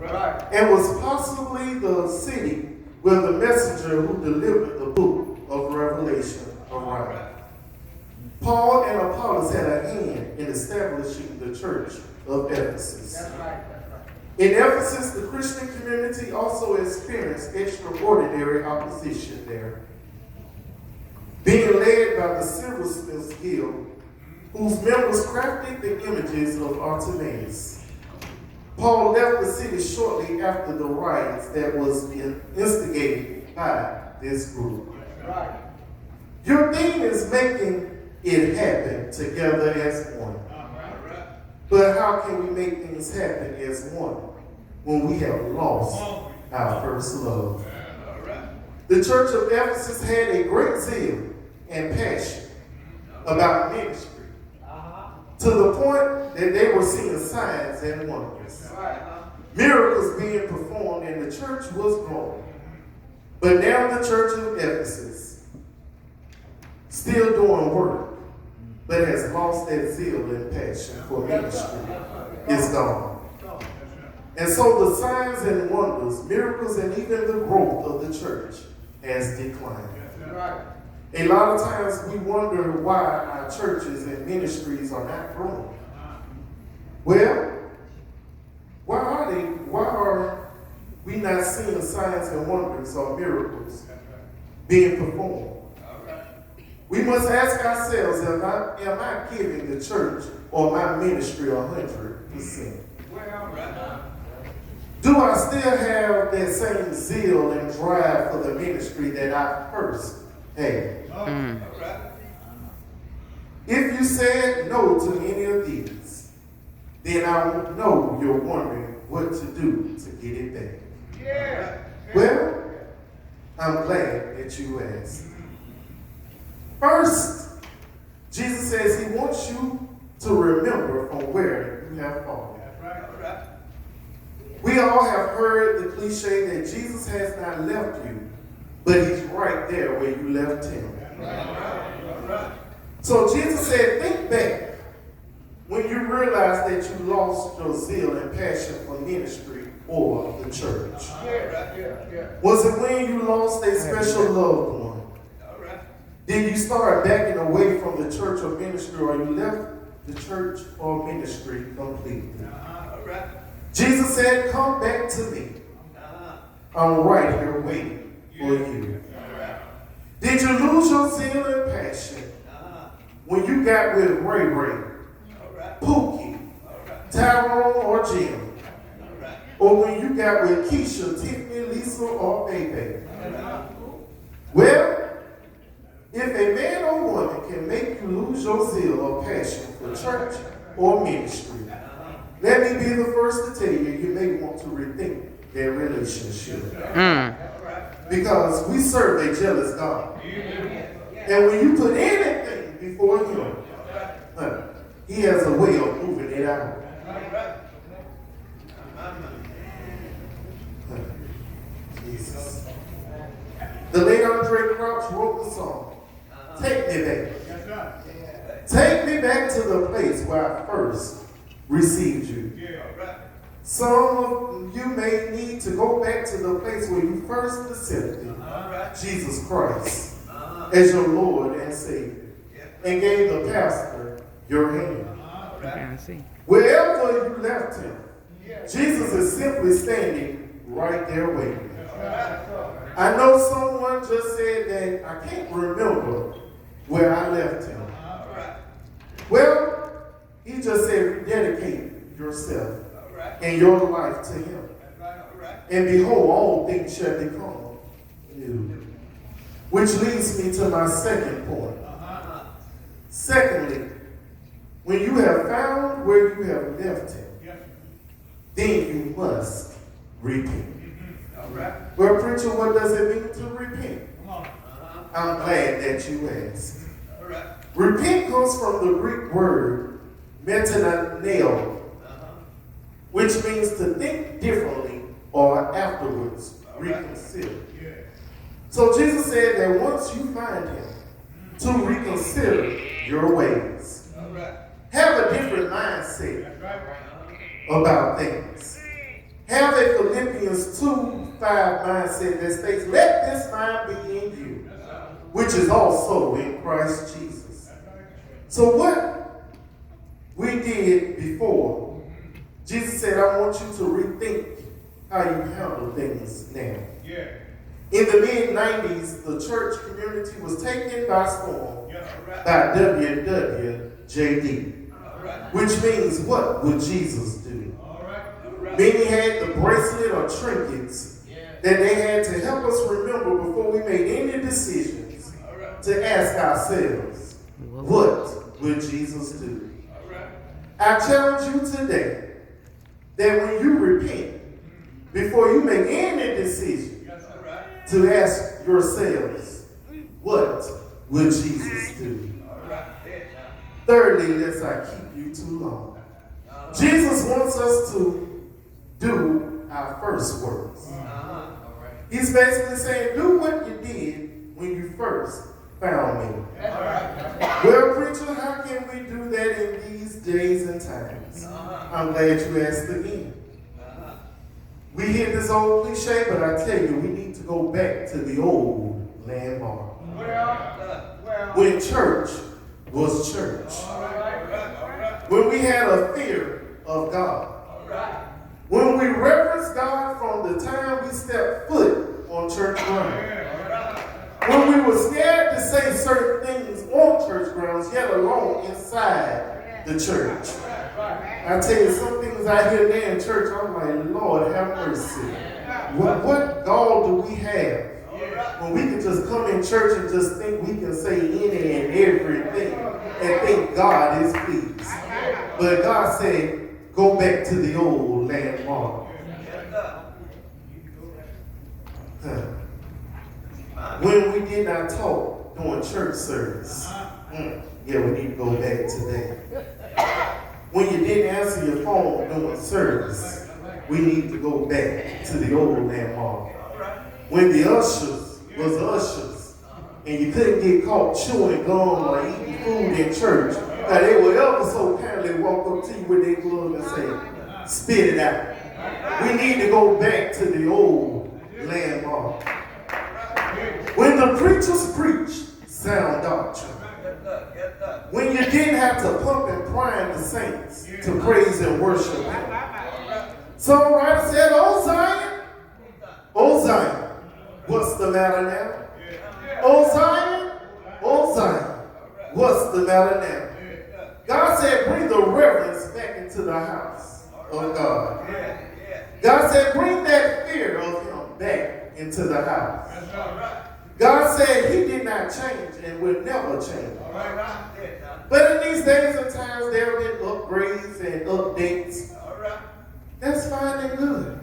and was possibly the city where the messenger who delivered the book of Revelation arrived. Paul and Apollos had a hand in establishing the church of Ephesus. In Ephesus, the Christian community also experienced extraordinary opposition there, being led by the Silversmiths Guild, whose members crafted the images of Artemis. Paul left the city shortly after the riots that was instigated by this group. Your theme is making it happen together as one. But how can we make things happen as one when we have lost our first love? The church of Ephesus had a great zeal and passion about ministry, to the point that they were seeing signs and wonders. Miracles being performed and the church was growing. But now the church of Ephesus, still doing work, but has lost that zeal and passion for ministry, is gone. And so the signs and wonders, miracles, and even the growth of the church has declined. A lot of times we wonder why our churches and ministries are not growing. Well, why are they? Why are we not seeing signs and wonders or miracles being performed? We must ask ourselves, am I giving the church or my ministry 100%? Do I still have that same zeal and drive for the ministry that I first had? If you said no to any of these, then I know you're wondering what to do to get it back. Well, I'm glad that you asked. First, Jesus says he wants you to remember from where you have fallen. We all have heard the cliche that Jesus has not left you, but he's right there where you left him. So Jesus said, think back when you realized that you lost your zeal and passion for ministry or the church. Was it when you lost a special loved one? Did you start backing away from the church or ministry, or you left the church or ministry completely? Jesus said, come back to me. I'm right here waiting for you. Did you lose your zeal and passion when you got with Ray Ray, Pookie, Tyrone, or Jim? Or when you got with Keisha, Tiffany, Lisa, or Baby? Well, if a man or woman can make you lose your zeal or passion for church or ministry, let me be the first to tell you, you may want to rethink their relationship. Because we serve a jealous God. And when you put anything before him, he has a way of moving it out. Jesus. The late Andre Crouch wrote the song, Take Me Back. Take me back to the place where I first received you. Some of you may need to go back to the place where you first accepted Jesus Christ as your Lord and Savior and gave the pastor your hand. Wherever you left him, Jesus is simply standing right there waiting. I know someone just said that I can't remember where I left him. Well, he just said rededicate yourself and your life to him. And behold, all things shall become new. Which leads me to my second point. Secondly, when you have found where you have left him, then you must repent. Well, preacher, what does it mean to repent? I'm glad that you asked. Repent comes from the Greek word metaneo, which means to think differently or afterwards reconsider. So Jesus said that once you find him, to reconsider your ways. Have a different mindset about things. Have a Philippians 2:5 mindset that states, let this mind be in you, which is also in Christ Jesus. So what we did before, Jesus said, I want you to rethink how you handle things now. Yeah. In the mid-90s, the church community was taken by storm by WWJD, which means, what would Jesus do? Many had the bracelet or trinkets that they had to help us remember before we made any decisions to ask ourselves, what would Jesus do? I challenge you today that when you repent, before you make any decision, to ask yourselves, what would Jesus do? Thirdly, lest I keep you too long, Jesus wants us to do our first works. He's basically saying, do what you did when you first found me. Well, preacher, how can we do that in these days and times? I'm glad you asked again. We hear this old cliche, but I tell you, we need to go back to the old landmark. When church was church. When we had a fear of God. When we reverenced God from the time we stepped foot on church ground. When we were scared to say certain things on church grounds, yet alone inside the church. I tell you, some things I hear there in church, I'm like, Lord, have mercy. What gall do we have when we can just come in church and just think we can say any and everything and think God is pleased? But God said, go back to the old landmark. When we did not talk during church service, yeah, we need to go back to that. When you didn't answer your phone during service, we need to go back to the old landmark. When the ushers was ushers, and you couldn't get caught chewing gum or eating food in church, now they would ever so kindly walk up to you with their glove and say, spit it out. We need to go back to the old landmark. When the preachers preached sound doctrine, when you didn't have to pump and prime the saints to praise and worship Him. Songwriter said, oh Zion, what's the matter now? Oh Zion, what's the matter now? God said, bring the reverence back into the house of God. God said, bring that fear of Him back into the house. God said He did not change and will never change. But in these days and times, there have been upgrades and updates. That's fine and good.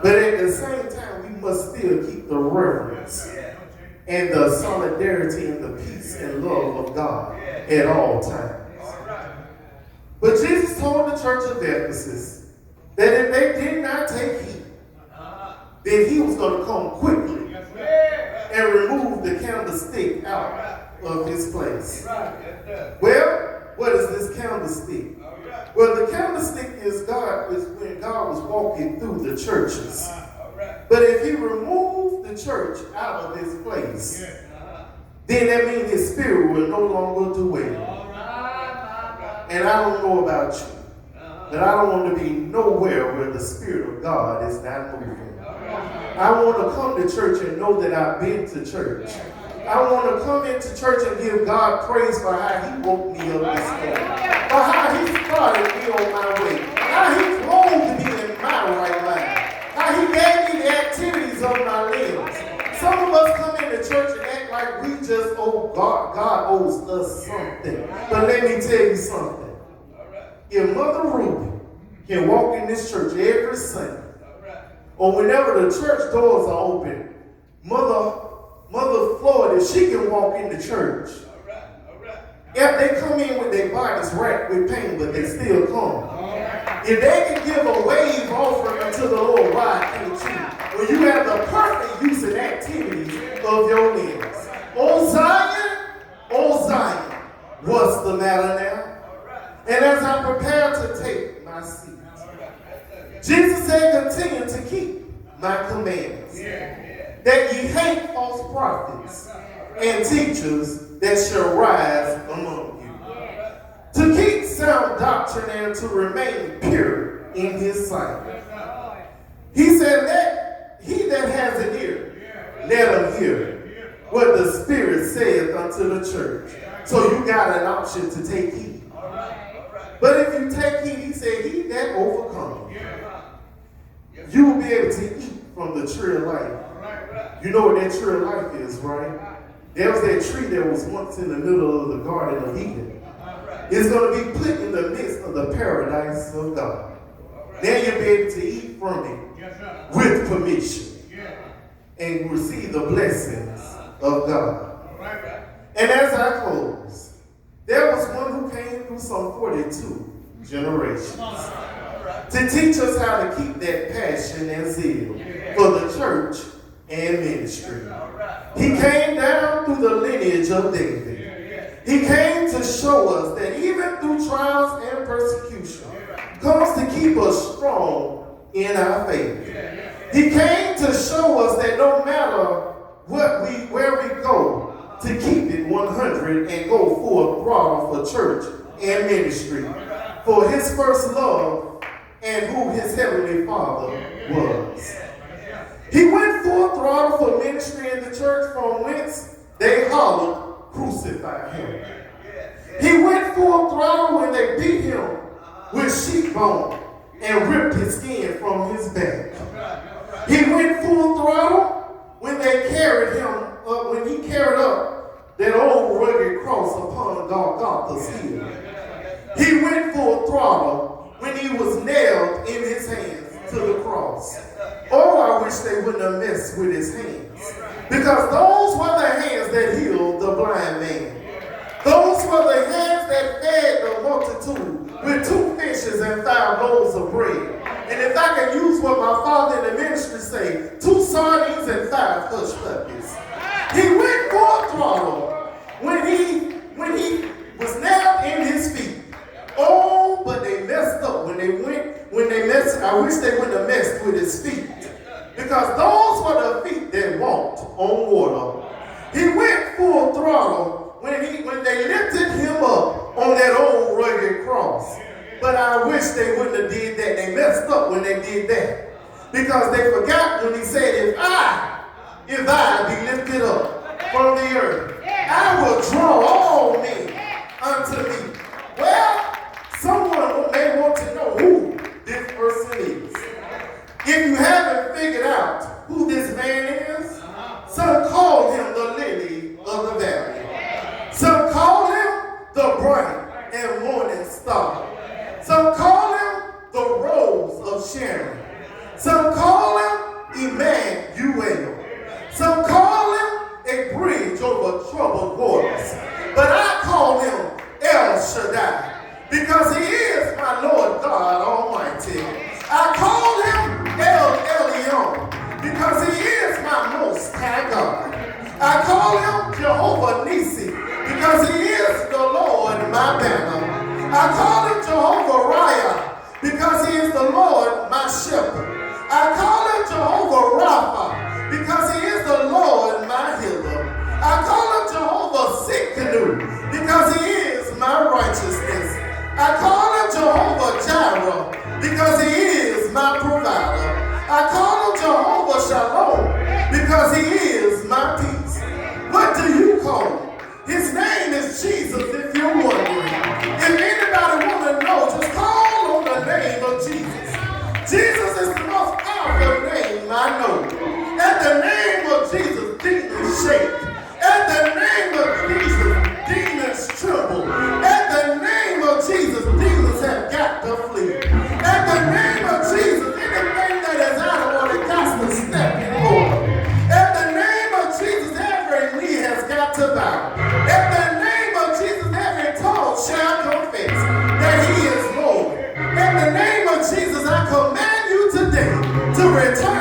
But at the same time, we must still keep the reverence and the solidarity and the peace and love of God at all times. But Jesus told the church of Ephesus that if they did not take heed, then He was going to come quickly and remove the candlestick out of His place. Well, what is this candlestick? Well, the candlestick is when God was walking through the churches. But if He removed the church out of His place, then that means His Spirit will no longer dwell. And I don't know about you, but I don't want to be nowhere where the Spirit of God is not moving. I want to come to church and know that I've been to church. I want to come into church and give God praise for how He woke me up this morning, for how He started me on my way, how He clothed me in my right mind, how He gave me the activities of my limbs. Some of us come into church and act like we just owe God owes us something. But let me tell you something. If Mother Ruby can walk in this church every Sunday, or whenever the church doors are open, Mother Floyd, if she can walk in the church, if they come in with their bodies racked with pain, but they still come. If they can give a wave offering unto the Lord, why can't you? When you have the perfect use and activities of your limbs. Oh Zion, what's the matter now? And as I prepare to take my seat, Jesus said, continue to my commandments, that ye hate false prophets and teachers that shall rise among you, to keep sound doctrine and to remain pure in his sight. He said that he that has an ear, let him hear what the Spirit saith unto the church. So you got an option to take heed. But if you take heed, he said, he that overcomes, you will be able to eat from the tree of life. You know what that tree of life is, right? There was that tree that was once in the middle of the Garden of Eden. It's going to be put in the midst of the paradise of God. Now you'll be able to eat from it with permission and receive the blessings of God. And as I close, there was one who came through some 42 generations to teach us how to keep that passion and zeal for the church and ministry. He came down through the lineage of David. He came to show us that even through trials and persecution comes to keep us strong in our faith. He came to show us that no matter where we go, to keep it 100 and go full throttle for church and ministry, for his first love and who his heavenly Father was. He went full throttle for ministry in the church, from whence they hollered, crucify him. He went full throttle when they beat him with sheep bone and ripped his skin from his back. He went full throttle when they carried him up, when he carried up that old rugged cross upon Golgotha's hill. He went full throttle when he was nailed in his hands to the cross. Oh, I wish they wouldn't have messed with his hands, because those were the hands that healed the blind man. Those were the hands that fed the multitude with 2 fishes and 5 loaves of bread. And if I can use what my father in the ministry say, 2 sardines and 5 hush puppies. He went full throttle when he was nailed in his feet. Oh, but they messed up when they messed. I wish they wouldn't have messed with his feet, because those were the feet that walked on water. He went full throttle when they lifted him up on that old rugged cross. But I wish they wouldn't have did that. They messed up when they did that, because they forgot when he said, if I be lifted up from the earth, I will draw all men unto me. Well, someone may want to know who this person is. If you haven't figured out who this man is, some call him the lily of the valley. Some call him the bright and morning star. Some call him the rose of Sharon. Some call him Emmanuel. Some call him a bridge over troubled waters. But I call him El Shaddai, because he is my Lord God Almighty. I call him El Elyon, because he is my most high God. I call him Jehovah Nissi, because he is the Lord my banner. I call him Jehovah Raya, because he is the Lord my shepherd. I call him Jehovah Rapha, because he is the Lord my healer. I call him Jehovah Sikkenu, because he is my righteousness. I call him Jehovah Jireh, because he is my provider. I call him Jehovah Shalom, because he is my peace. What do you call him? His name is Jesus, if you're wondering. If anybody want to know, just call on the name of Jesus. Jesus is the most powerful name I know. At the name of Jesus, demons shake. At the name of Jesus, demons tremble. At the name of Jesus, demons have got to flee. At the name of Jesus, anything that is out of order got to step in order. At the name of Jesus, every knee has got to bow. At the name of Jesus, every tongue shall confess that he is Lord. In the name of Jesus, I command you today to return